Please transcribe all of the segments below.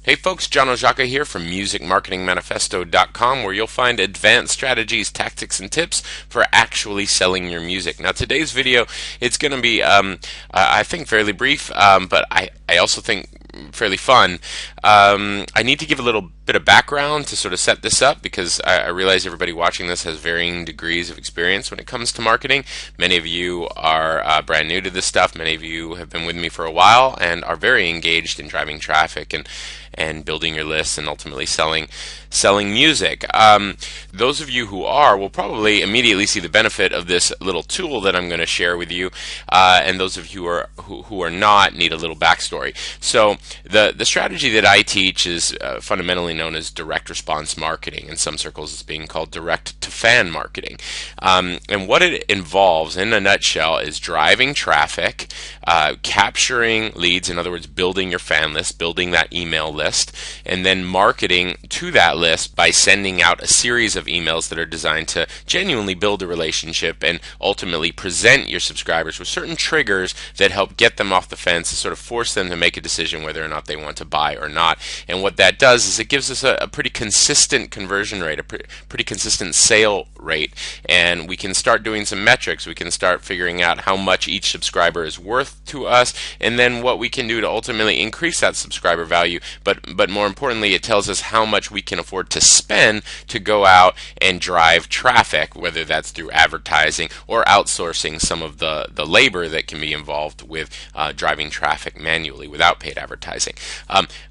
Hey folks, John Ojaka here from MusicMarketingManifesto.com, where you'll find advanced strategies, tactics, and tips for actually selling your music. Now today's video, it's going to be, I think, fairly brief, but I also think fairly fun. I need to give a little bit of background to sort of set this up because I realize everybody watching this has varying degrees of experience when it comes to marketing. Many of you are brand new to this stuff. Many of you have been with me for a while and are very engaged in driving traffic and building your lists and ultimately selling music. Those of you who are will probably immediately see the benefit of this little tool that I'm going to share with you, and those of you who are not need a little backstory. So the strategy that I teach is fundamentally known as direct response marketing. In some circles it's being called direct to fan marketing, and what it involves in a nutshell is driving traffic, capturing leads, in other words building your fan list, building that email list, and then marketing to that list by sending out a series of emails that are designed to genuinely build a relationship and ultimately present your subscribers with certain triggers that help get them off the fence and sort of force them to make a decision whether or not they want to buy or not. And what that does is it gives us a pretty consistent conversion rate, a pretty consistent sale rate, and we can start doing some metrics. We can start figuring out how much each subscriber is worth to us, and then what we can do to ultimately increase that subscriber value. But more importantly, it tells us how much we can afford to spend to go out and drive traffic, whether that's through advertising or outsourcing some of the labor that can be involved with driving traffic manually without paid advertising.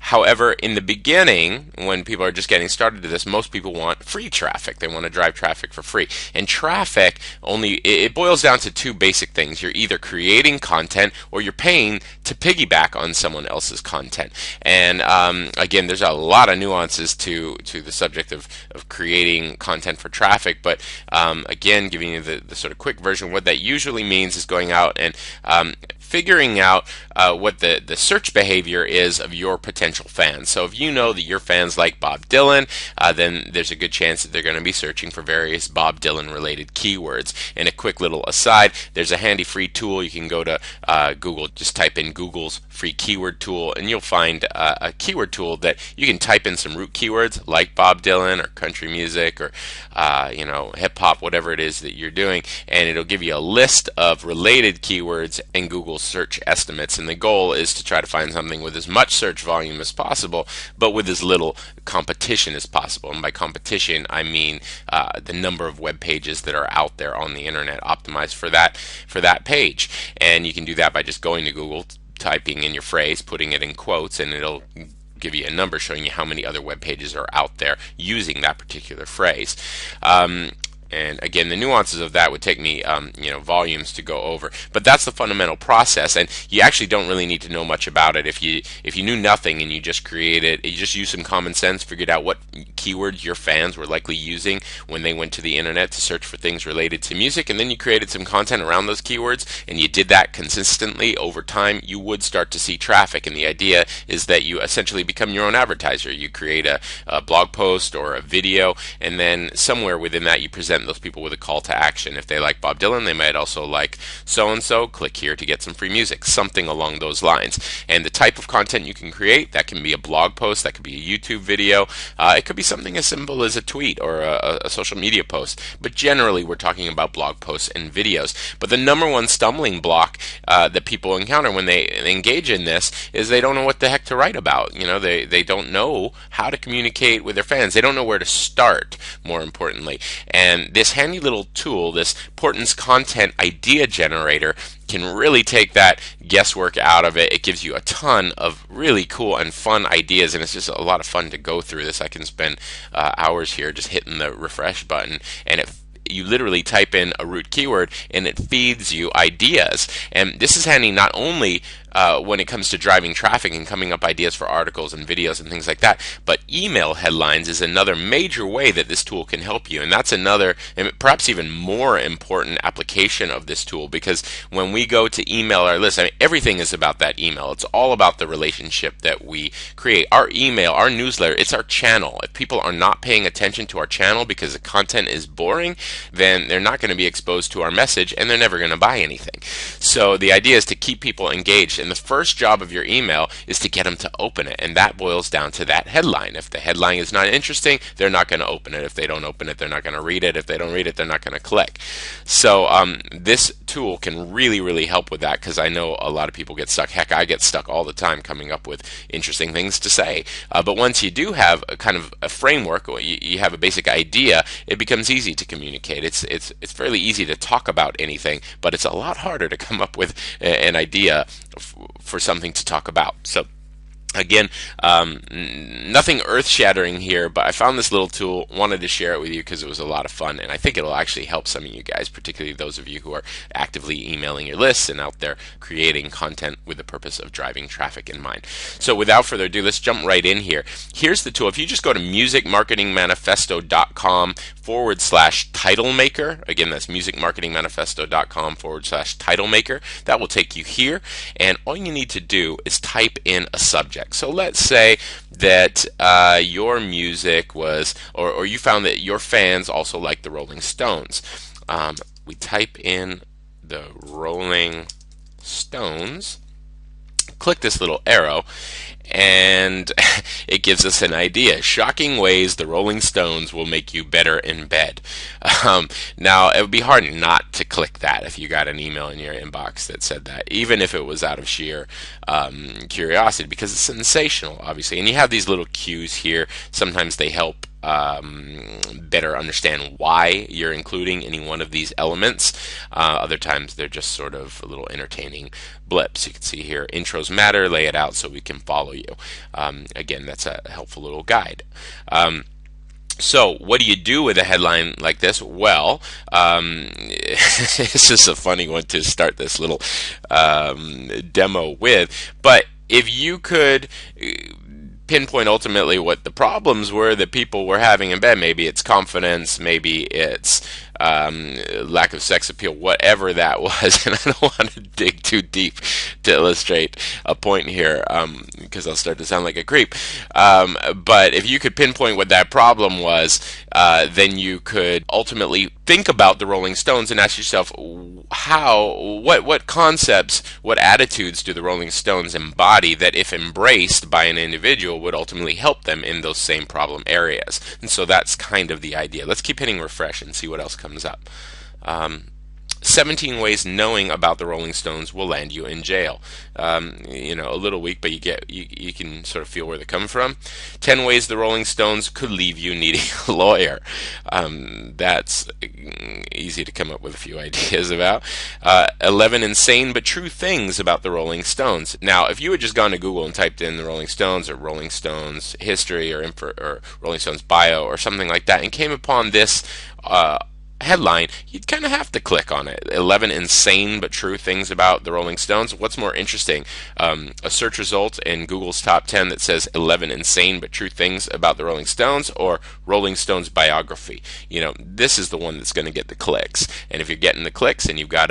However, in the beginning, when people are just getting started to this, most people want free traffic. They want to drive traffic for free. And traffic it boils down to two basic things. You're either creating content or you're paying to piggyback on someone else's content. And again, there's a lot of nuances to the subject of creating content for traffic, but again, giving you the sort of quick version, what that usually means is going out and figuring out what the search behavior is of your potential fans. So if you know that your fans like Bob Dylan, then there's a good chance that they're going to be searching for various Bob Dylan related keywords. And a quick little aside, there's a handy free tool. You can go to Google, just type in Google's free keyword tool, and you'll find a keyword tool that you can type in some root keywords like Bob Dylan or country music or hip hop, whatever it is that you're doing, and it'll give you a list of related keywords and Google search estimates. And the goal is to try to find something with as much search volume as possible, but with as little competition as possible. And by competition, I mean the number of web pages that are out there on the internet optimized for that page. And you can do that by just going to Google, typing in your phrase, putting it in quotes, and it'll give you a number showing you how many other web pages are out there using that particular phrase. And again, the nuances of that would take me, volumes to go over. But that's the fundamental process, and you actually don't really need to know much about it. If you knew nothing and you just created, you just used some common sense, figured out what keywords your fans were likely using when they went to the internet to search for things related to music, and then you created some content around those keywords, and you did that consistently over time, you would start to see traffic. And the idea is that you essentially become your own advertiser. You create a blog post or a video, and then somewhere within that you present those people with a call to action. If they like Bob Dylan, they might also like so-and-so. Click here to get some free music, something along those lines. And the type of content you can create, that can be a blog post, that could be a YouTube video, it could be something as simple as a tweet or a social media post. But generally, we're talking about blog posts and videos. But the number one stumbling block that people encounter when they engage in this is they don't know what the heck to write about. They don't know how to communicate with their fans. They don't know where to start, more importantly. And this handy little tool, this Portent's Content Idea Generator, can really take that guesswork out of it. It gives you a ton of really cool and fun ideas, and it's just a lot of fun to go through this. I can spend hours here just hitting the refresh button, and you literally type in a root keyword and it feeds you ideas. And this is handy not only when it comes to driving traffic and coming up ideas for articles and videos and things like that, but email headlines is another major way that this tool can help you. And that's another, and perhaps even more important application of this tool, because when we go to email our list, everything is about that email. It's all about the relationship that we create. Our email, our newsletter, it's our channel. If people are not paying attention to our channel because the content is boring, then they're not going to be exposed to our message and they're never going to buy anything. So the idea is to keep people engaged. page, and the first job of your email is to get them to open it, and that boils down to that headline. If the headline is not interesting, they're not going to open it. If they don't open it, they're not going to read it. If they don't read it, they're not going to click. So this tool can really help with that, because I know a lot of people get stuck. Heck, I get stuck all the time coming up with interesting things to say. But once you do have a kind of a framework, or you have a basic idea, it becomes easy to communicate. It's fairly easy to talk about anything, but it's a lot harder to come up with an idea for something to talk about. So again, nothing earth-shattering here, but I found this little tool, wanted to share it with you because it was a lot of fun, and I think it'll actually help some of you guys, particularly those of you who are actively emailing your lists and out there creating content with the purpose of driving traffic in mind. So without further ado, let's jump right in here. Here's the tool. If you just go to musicmarketingmanifesto.com/title maker, again, that's musicmarketingmanifesto.com/title maker, that will take you here, and all you need to do is type in a subject. So let's say that your music was, or you found that your fans also like the Rolling Stones. We type in the Rolling Stones, click this little arrow, and it gives us an idea. Shocking ways the Rolling Stones will make you better in bed. Now, it would be hard not to click that if you got an email in your inbox that said that, even if it was out of sheer curiosity, because it's sensational, obviously. And you have these little cues here. Sometimes they help better understand why you're including any one of these elements. Other times they're just sort of a little entertaining blips. You can see here, intros matter, lay it out so we can follow you. Again, that's a helpful little guide. So what do you do with a headline like this? Well, it's just a funny one to start this little demo with, but if you could pinpoint ultimately what the problems were that people were having in bed, maybe it's confidence, maybe it's lack of sex appeal, whatever that was, and I don't want to dig too deep to illustrate a point here, because I'll start to sound like a creep, but if you could pinpoint what that problem was, then you could ultimately think about the Rolling Stones and ask yourself, what concepts, what attitudes do the Rolling Stones embody that, if embraced by an individual, would ultimately help them in those same problem areas? And so that's kind of the idea. Let's keep hitting refresh and see what else comes up. 17 ways knowing about the Rolling Stones will land you in jail. You know, a little weak, but you can sort of feel where they're coming from. 10 ways the Rolling Stones could leave you needing a lawyer. That's easy to come up with a few ideas about. 11 insane but true things about the Rolling Stones. Now, if you had just gone to Google and typed in the Rolling Stones or Rolling Stones history or Rolling Stones bio or something like that and came upon this headline, you'd kind of have to click on it. 11 insane but true things about the Rolling Stones. What's more interesting, a search result in Google's top 10 that says 11 insane but true things about the Rolling Stones, or Rolling Stones biography? You know, this is the one that's going to get the clicks. And if you're getting the clicks and you've got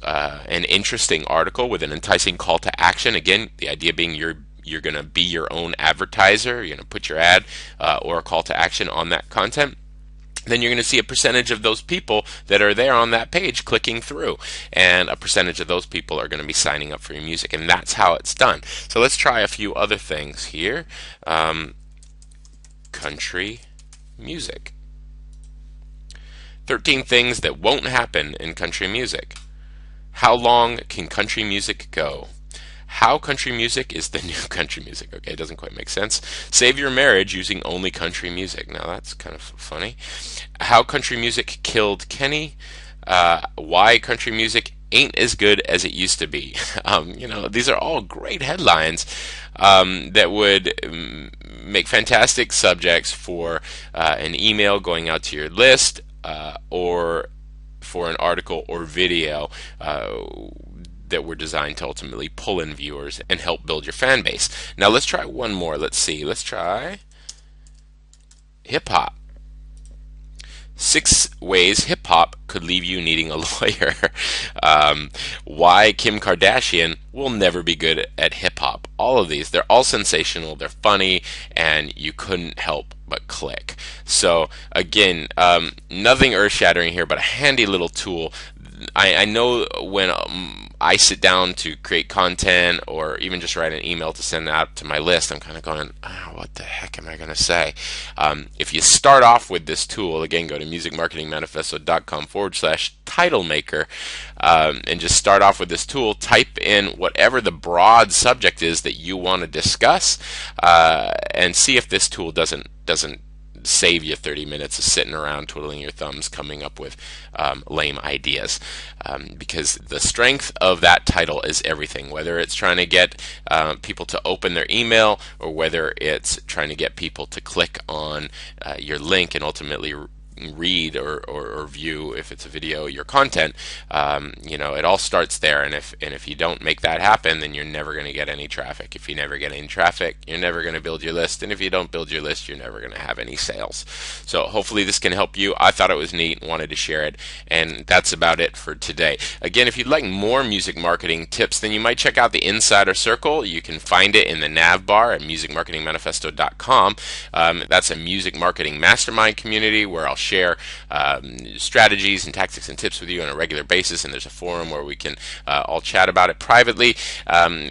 an interesting article with an enticing call to action, again, the idea being you're going to be your own advertiser, you're going to put your ad or a call to action on that content, then you're going to see a percentage of those people that are there on that page clicking through, and a percentage of those people are going to be signing up for your music, and that's how it's done. So let's try a few other things here. Country music. 13 things that won't happen in country music. How long can country music go? How country music is the new country music. Okay, it doesn't quite make sense. Save your marriage using only country music. Now that's kind of funny. How country music killed Kenny. Why country music ain't as good as it used to be. You know, these are all great headlines that would make fantastic subjects for an email going out to your list, or for an article or video that were designed to ultimately pull in viewers and help build your fan base. Now let's try one more. Let's see. Let's try hip hop. 6 ways hip hop could leave you needing a lawyer. Why Kim Kardashian will never be good at hip hop. All of these, they're all sensational, they're funny, and you couldn't help but click. So again, nothing earth-shattering here, but a handy little tool. I know when I sit down to create content or even just write an email to send out to my list, I'm kind of going, oh, what the heck am I going to say? If you start off with this tool, again, go to musicmarketingmanifesto.com/title maker, and just start off with this tool. Type in whatever the broad subject is that you want to discuss, and see if this tool doesn't save you 30 minutes of sitting around twiddling your thumbs coming up with lame ideas, because the strength of that title is everything, whether it's trying to get people to open their email or whether it's trying to get people to click on your link and ultimately read or view, if it's a video, your content. It all starts there, and if you don't make that happen, then you're never going to get any traffic. If you never get any traffic, you're never going to build your list, and if you don't build your list, you're never going to have any sales. So hopefully this can help you. I thought it was neat, wanted to share it, and that's about it for today. Again, if you'd like more music marketing tips, then you might check out the Insider Circle. You can find it in the nav bar at musicmarketingmanifesto.com. That's a music marketing mastermind community where I'll share strategies and tactics and tips with you on a regular basis, and there's a forum where we can all chat about it privately.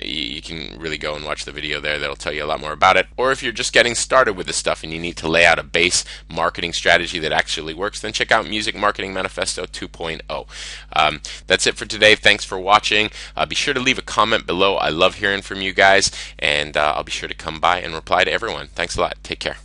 You can really go and watch the video there that'll tell you a lot more about it. Or if you're just getting started with this stuff and you need to lay out a base marketing strategy that actually works, then check out Music Marketing Manifesto 2.0. That's it for today. Thanks for watching. Be sure to leave a comment below. I love hearing from you guys, and I'll be sure to come by and reply to everyone. Thanks a lot. Take care.